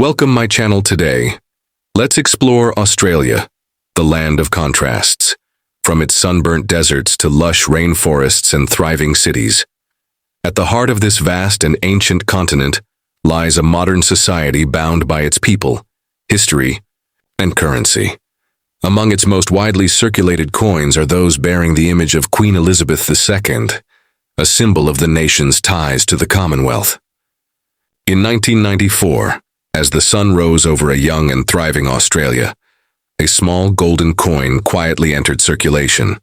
Welcome my channel today. Let's explore Australia, the land of contrasts. From its sunburnt deserts to lush rainforests and thriving cities. At the heart of this vast and ancient continent lies a modern society bound by its people, history, and currency. Among its most widely circulated coins are those bearing the image of Queen Elizabeth II, a symbol of the nation's ties to the Commonwealth. In 1994, as the sun rose over a young and thriving Australia, a small golden coin quietly entered circulation,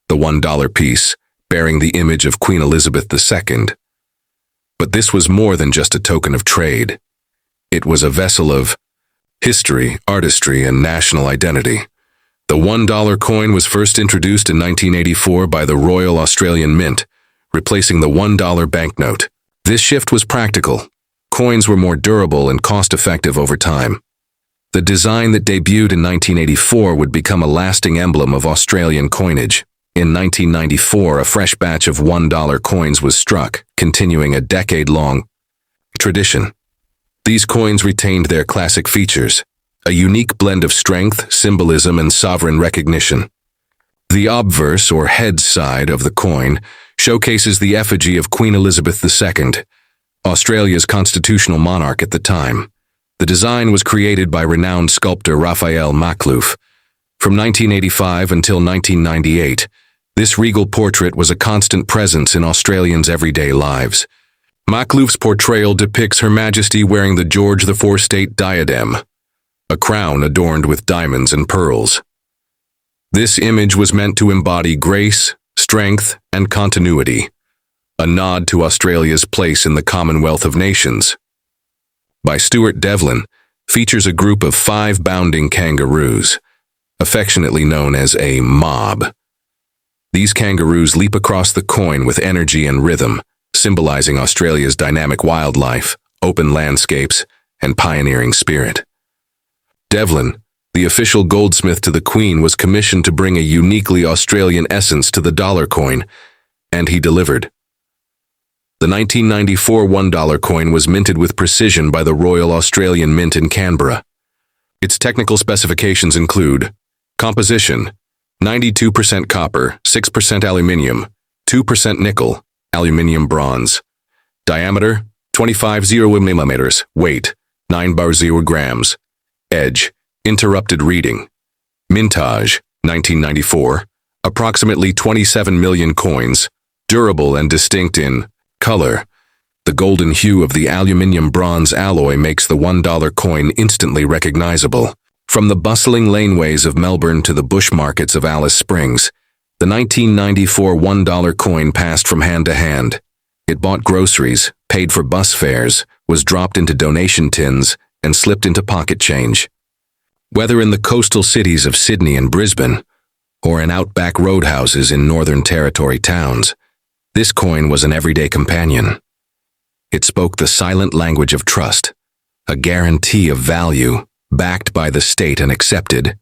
the $1 piece, bearing the image of Queen Elizabeth II. But this was more than just a token of trade. It was a vessel of history, artistry, and national identity. The $1 coin was first introduced in 1984 by the Royal Australian Mint, replacing the $1 banknote. This shift was practical. Coins were more durable and cost-effective over time. The design that debuted in 1984 would become a lasting emblem of Australian coinage. In 1994, a fresh batch of $1 coins was struck, continuing a decade-long tradition. These coins retained their classic features, a unique blend of strength, symbolism, and sovereign recognition. The obverse, or head side, of the coin showcases the effigy of Queen Elizabeth II, Australia's constitutional monarch at the time. The design was created by renowned sculptor Raphael Makhlouf. From 1985 until 1998, this regal portrait was a constant presence in Australians' everyday lives. Makhlouf's portrayal depicts Her Majesty wearing the George IV state diadem, a crown adorned with diamonds and pearls. This image was meant to embody grace, strength, and continuity, a nod to Australia's place in the Commonwealth of Nations. By Stuart Devlin, features a group of 5 bounding kangaroos, affectionately known as a mob. These kangaroos leap across the coin with energy and rhythm, symbolizing Australia's dynamic wildlife, open landscapes, and pioneering spirit. Devlin, the official goldsmith to the Queen, was commissioned to bring a uniquely Australian essence to the dollar coin, and he delivered. The 1994 $1 coin was minted with precision by the Royal Australian Mint in Canberra. Its technical specifications include composition: 92% copper, 6% aluminium, 2% nickel, aluminium bronze. Diameter: 25.0 mm, weight: 9.0 grams. Edge: interrupted reading. Mintage: 1994, approximately 27 million coins, durable and distinct in color. The golden hue of the aluminium-bronze alloy makes the $1 coin instantly recognizable. From the bustling laneways of Melbourne to the bush markets of Alice Springs, the 1994 $1 coin passed from hand to hand. It bought groceries, paid for bus fares, was dropped into donation tins, and slipped into pocket change. Whether in the coastal cities of Sydney and Brisbane, or in outback roadhouses in Northern Territory towns, this coin was an everyday companion. It spoke the silent language of trust, a guarantee of value, backed by the state and accepted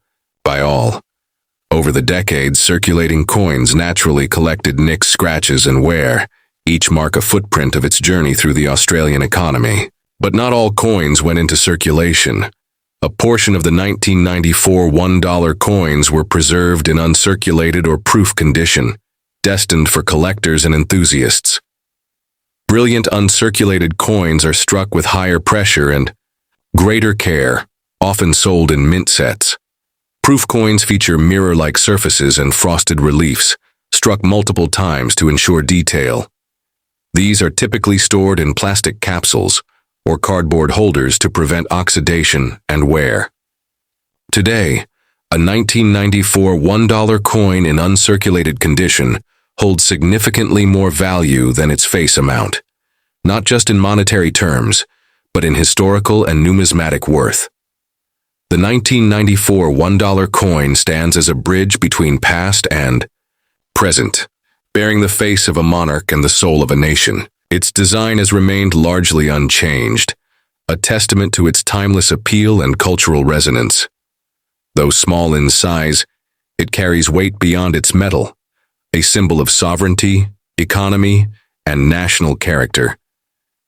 by all. Over the decades, circulating coins naturally collected nicks, scratches, and wear, each mark a footprint of its journey through the Australian economy. But not all coins went into circulation. A portion of the 1994 $1 coins were preserved in uncirculated or proof condition, destined for collectors and enthusiasts. Brilliant uncirculated coins are struck with higher pressure and greater care, often sold in mint sets. Proof coins feature mirror-like surfaces and frosted reliefs, struck multiple times to ensure detail. These are typically stored in plastic capsules or cardboard holders to prevent oxidation and wear. Today, a 1994 $1 coin in uncirculated condition holds significantly more value than its face amount, not just in monetary terms, but in historical and numismatic worth. The 1994 $1 coin stands as a bridge between past and present, bearing the face of a monarch and the soul of a nation. Its design has remained largely unchanged, a testament to its timeless appeal and cultural resonance. Though small in size, it carries weight beyond its metal, a symbol of sovereignty, economy, and national character.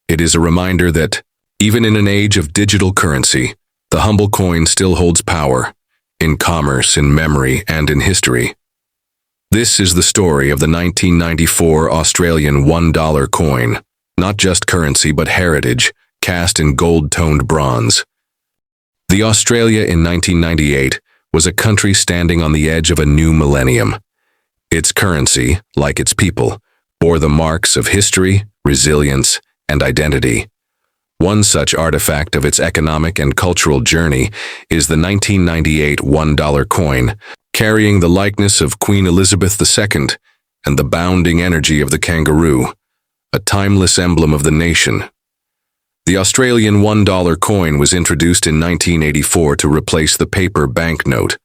It is a reminder that Even in an age of digital currency, the humble coin still holds power, in commerce, in memory, and in history. This is the story of the 1994 Australian $1 coin, not just currency but heritage, cast in gold-toned bronze. The Australia in 1998 was a country standing on the edge of a new millennium. Its currency, like its people, bore the marks of history, resilience, and identity. One such artifact of its economic and cultural journey is the 1998 $1 coin, carrying the likeness of Queen Elizabeth II and the bounding energy of the kangaroo, a timeless emblem of the nation. The Australian $1 coin was introduced in 1984 to replace the paper banknote.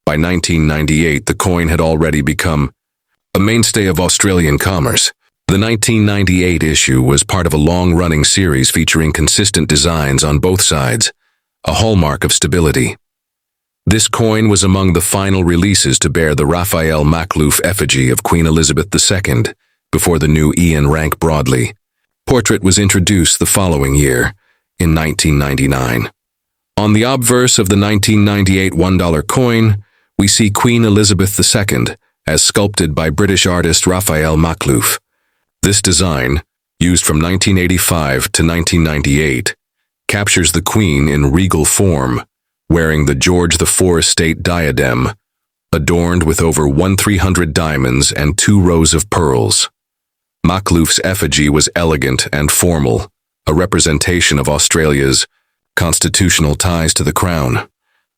By 1998, the coin had already become a mainstay of Australian commerce. The 1998 issue was part of a long-running series featuring consistent designs on both sides, a hallmark of stability. This coin was among the final releases to bear the Raphael Makhlouf effigy of Queen Elizabeth II, before the new Ian Rank Broadley portrait was introduced the following year, in 1999. On the obverse of the 1998 $1 coin, we see Queen Elizabeth II, as sculpted by British artist Raphael Makhlouf. This design, used from 1985 to 1998, captures the Queen in regal form, wearing the George IV state diadem, adorned with over 1,300 diamonds and 2 rows of pearls. Makhlouf's effigy was elegant and formal, a representation of Australia's constitutional ties to the crown.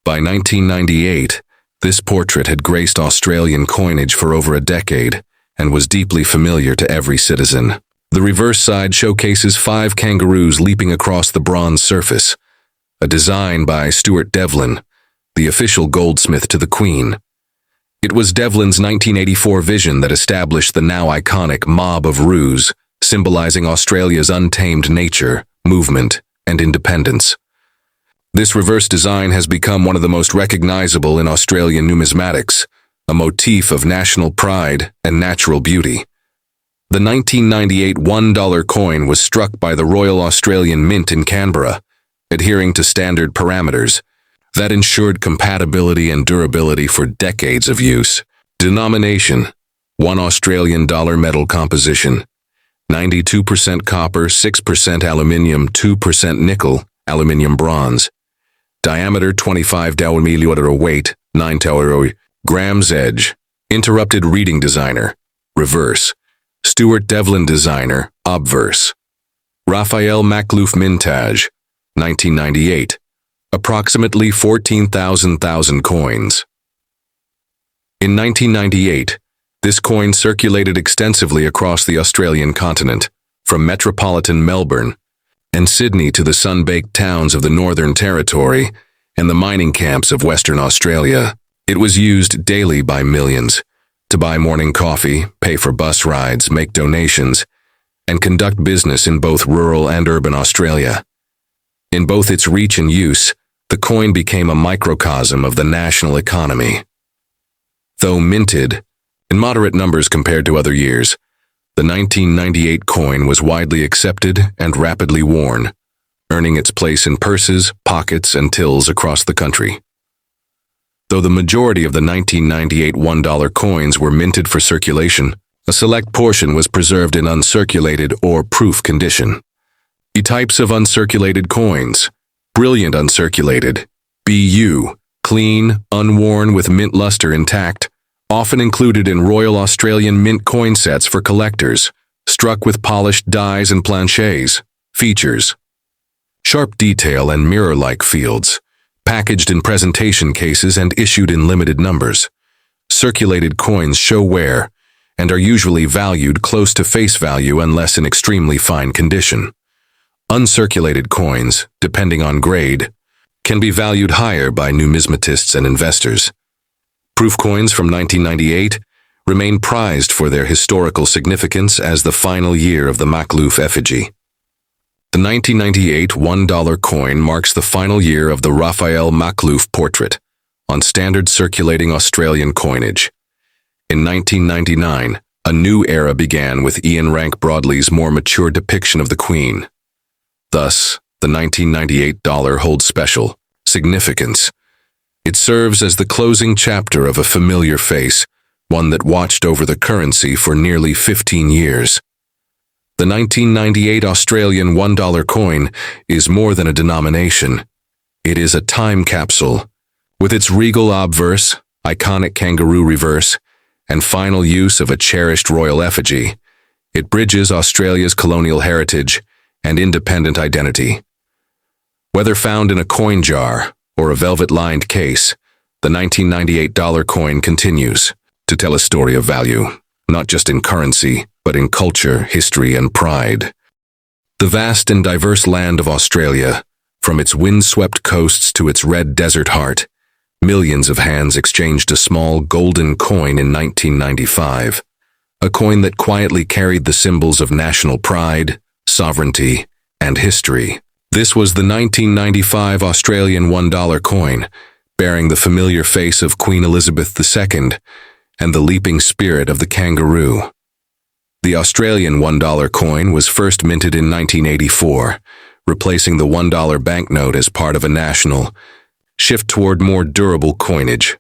By 1998, this portrait had graced Australian coinage for over a decade and was deeply familiar to every citizen. The reverse side showcases 5 kangaroos leaping across the bronze surface, a design by Stuart Devlin, the official goldsmith to the Queen. It was Devlin's 1984 vision that established the now iconic Mob of Roos, symbolizing Australia's untamed nature, movement, and independence. This reverse design has become one of the most recognizable in Australian numismatics, a motif of national pride and natural beauty. The 1998 $1 coin was struck by the Royal Australian Mint in Canberra, adhering to standard parameters that ensured compatibility and durability for decades of use. Denomination: 1 Australian dollar metal composition, 92% copper, 6% aluminium, 2% nickel, aluminium bronze. Diameter 25 mm, weight 9 grams. Edge: interrupted reading designer, reverse. Stuart Devlin designer, obverse. Raphael Makhlouf mintage, 1998. Approximately 14,000 coins. In 1998, this coin circulated extensively across the Australian continent, from metropolitan Melbourne and Sydney to the sun-baked towns of the Northern Territory and the mining camps of Western Australia. It was used daily by millions to buy morning coffee, pay for bus rides, make donations, and conduct business in both rural and urban Australia. In both its reach and use, the coin became a microcosm of the national economy. Though minted, in moderate numbers compared to other years, the 1998 coin was widely accepted and rapidly worn, earning its place in purses, pockets, and tills across the country. Though the majority of the 1998 $1 coins were minted for circulation, a select portion was preserved in uncirculated or proof condition. The types of uncirculated coins: brilliant uncirculated, BU, clean, unworn with mint luster intact, often included in Royal Australian Mint coin sets for collectors, struck with polished dies and planchets. Features: sharp detail and mirror-like fields, packaged in presentation cases and issued in limited numbers. Circulated coins show wear and are usually valued close to face value unless in extremely fine condition. Uncirculated coins, depending on grade, can be valued higher by numismatists and investors. Proof coins from 1998 remain prized for their historical significance as the final year of the Makhlouf effigy. The 1998 $1 coin marks the final year of the Raphael Makhlouf portrait on standard circulating Australian coinage. In 1999, a new era began with Ian Rank Broadley's more mature depiction of the Queen. Thus, the the 1998 dollar holds special significance. It serves as the closing chapter of a familiar face, one that watched over the currency for nearly 15 years. The 1998 Australian $1 coin is more than a denomination. It is a time capsule. With its regal obverse, iconic kangaroo reverse, and final use of a cherished royal effigy, it bridges Australia's colonial heritage and independent identity. Whether found in a coin jar or a velvet-lined case, the 1998 dollar coin continues to tell a story of value, not just in currency, but in culture, history, and pride. The vast and diverse land of Australia, from its wind-swept coasts to its red desert heart, millions of hands exchanged a small golden coin in 1995, a coin that quietly carried the symbols of national pride, sovereignty, and history. This was the 1995 Australian $1 coin, bearing the familiar face of Queen Elizabeth II and the leaping spirit of the kangaroo. The Australian $1 coin was first minted in 1984, replacing the $1 banknote as part of a national shift toward more durable coinage.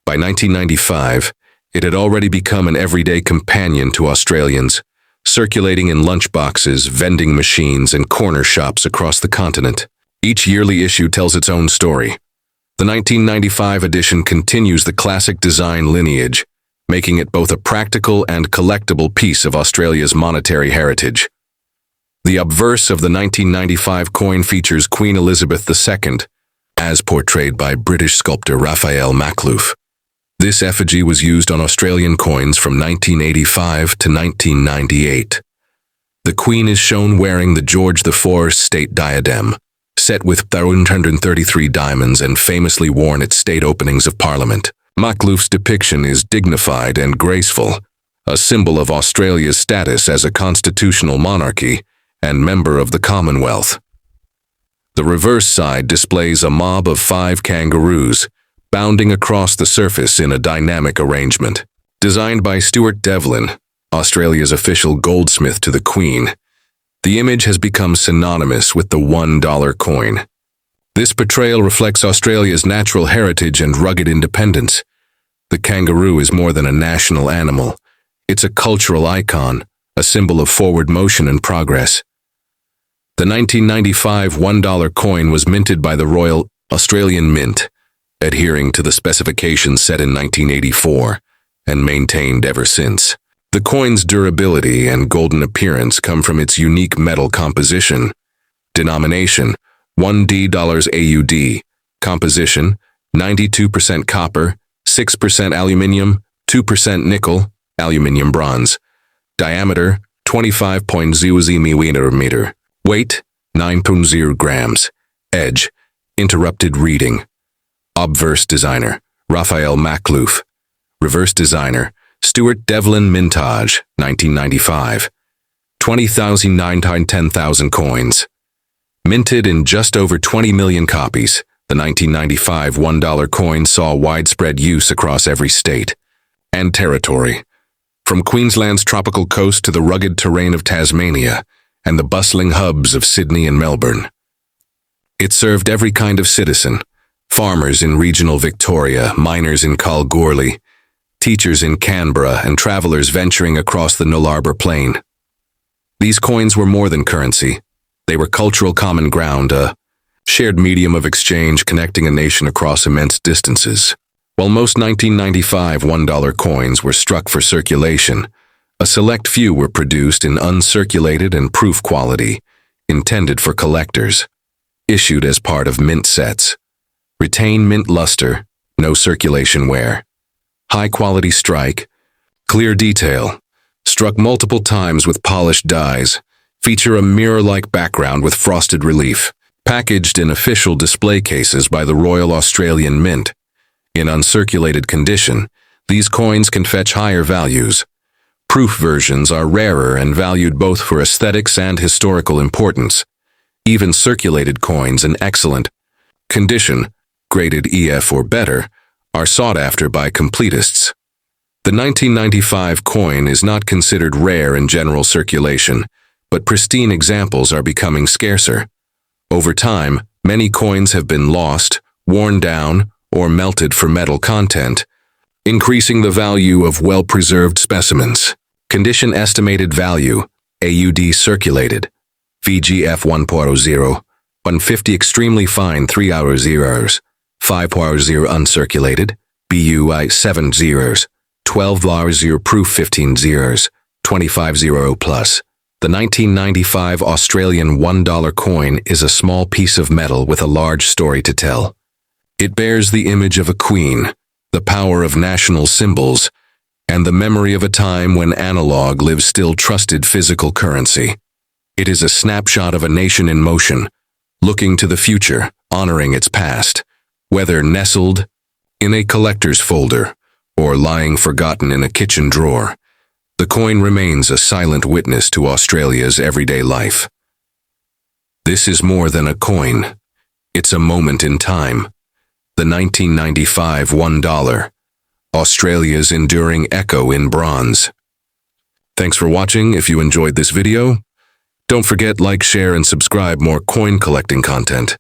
By 1995, it had already become an everyday companion to Australians, circulating in lunchboxes, vending machines, and corner shops across the continent. Each yearly issue tells its own story. The 1995 edition continues the classic design lineage, making it both a practical and collectible piece of Australia's monetary heritage. The obverse of the 1995 coin features Queen Elizabeth II, as portrayed by British sculptor Raphael Makhlouf. This effigy was used on Australian coins from 1985 to 1998. The Queen is shown wearing the George IV state diadem, set with 133 diamonds and famously worn at state openings of Parliament. Makhlouf's depiction is dignified and graceful, a symbol of Australia's status as a constitutional monarchy and member of the Commonwealth. The reverse side displays a mob of 5 kangaroos, bounding across the surface in a dynamic arrangement. Designed by Stuart Devlin, Australia's official goldsmith to the Queen, the image has become synonymous with the $1 coin. This portrayal reflects Australia's natural heritage and rugged independence. The kangaroo is more than a national animal. It's a cultural icon, a symbol of forward motion and progress. The 1995 $1 coin was minted by the Royal Australian Mint, adhering to the specifications set in 1984 and maintained ever since. The coin's durability and golden appearance come from its unique metal composition. Denomination: $1 AUD. Composition: 92% copper, 6% aluminium, 2% nickel, aluminium bronze. Diameter: 25.00 mm. Weight: 9.0 grams. Edge: interrupted reading. Obverse designer: Raphael Makhlouf. Reverse designer: Stuart Devlin. Mintage: 1995. 20,910,000 coins. Minted in just over 20 million copies, the 1995 $1 coin saw widespread use across every state and territory, from Queensland's tropical coast to the rugged terrain of Tasmania and the bustling hubs of Sydney and Melbourne. It served every kind of citizen: farmers in regional Victoria, miners in Kalgoorlie, teachers in Canberra, and travelers venturing across the Nullarbor Plain. These coins were more than currency. They were cultural common ground, a shared medium of exchange connecting a nation across immense distances. While most 1995 $1 coins were struck for circulation, a select few were produced in uncirculated and proof quality, intended for collectors, issued as part of mint sets. Retain mint luster, no circulation wear. High-quality strike, clear detail, struck multiple times with polished dies, feature a mirror-like background with frosted relief, packaged in official display cases by the Royal Australian Mint. In uncirculated condition, these coins can fetch higher values. Proof versions are rarer and valued both for aesthetics and historical importance. Even circulated coins in excellent condition, graded EF or better, are sought after by completists. The 1995 coin is not considered rare in general circulation, but pristine examples are becoming scarcer. Over time, many coins have been lost, worn down, or melted for metal content, increasing the value of well-preserved specimens. Condition estimated value, AUD circulated, VGF 1.0, 150 extremely fine 3 hours 0 hours, 5.0 uncirculated, BUI 7 zeros, 12 hours 0 proof 15 zeros, 25 0 plus. The 1995 Australian $1 coin is a small piece of metal with a large story to tell. It bears the image of a queen, the power of national symbols, and the memory of a time when analog lives still trusted physical currency. It is a snapshot of a nation in motion, looking to the future, honoring its past, whether nestled in a collector's folder or lying forgotten in a kitchen drawer. The coin remains a silent witness to Australia's everyday life. This is more than a coin. It's a moment in time. The 1995 $1, Australia's enduring echo in bronze. Thanks for watching. If you enjoyed this video, don't forget like, share, and subscribe more coin collecting content.